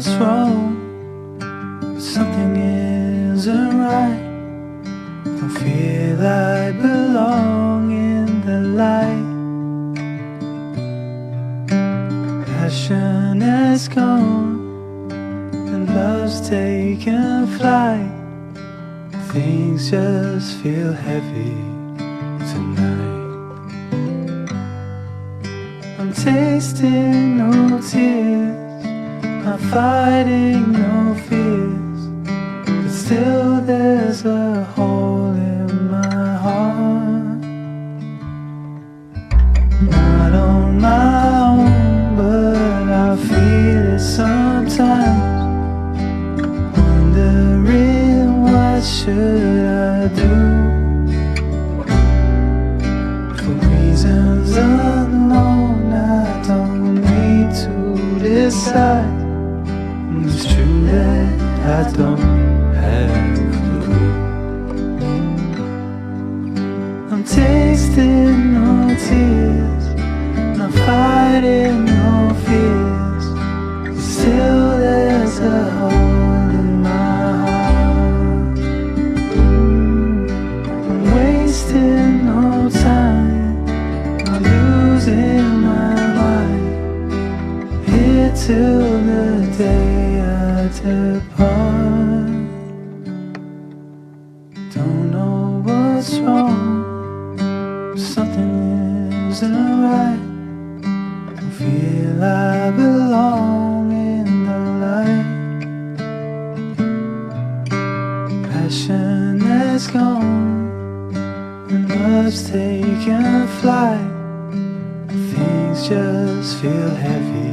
what's wrong, something isn't right. Don't feel I belong in the light. Passion has gone and love's taken flight. Things just feel heavy tonight. I'm tasting no tears, I'm fighting no fears, but still there's a hole in my heart. Not on my own, but I feel it sometimes. Wondering what should I do? For reasons unknown, I don't need to decide. It's true that I don't have a clue. I'm tasting no tears, not fighting no fears, but still there's a hole in my heart. I'm wasting no time, I'm losing my mind, here till the day I depart. Don't know what's wrong, something isn't right. Don't feel I belong in the light. Passion has gone and love's taken flight. Things just feel heavy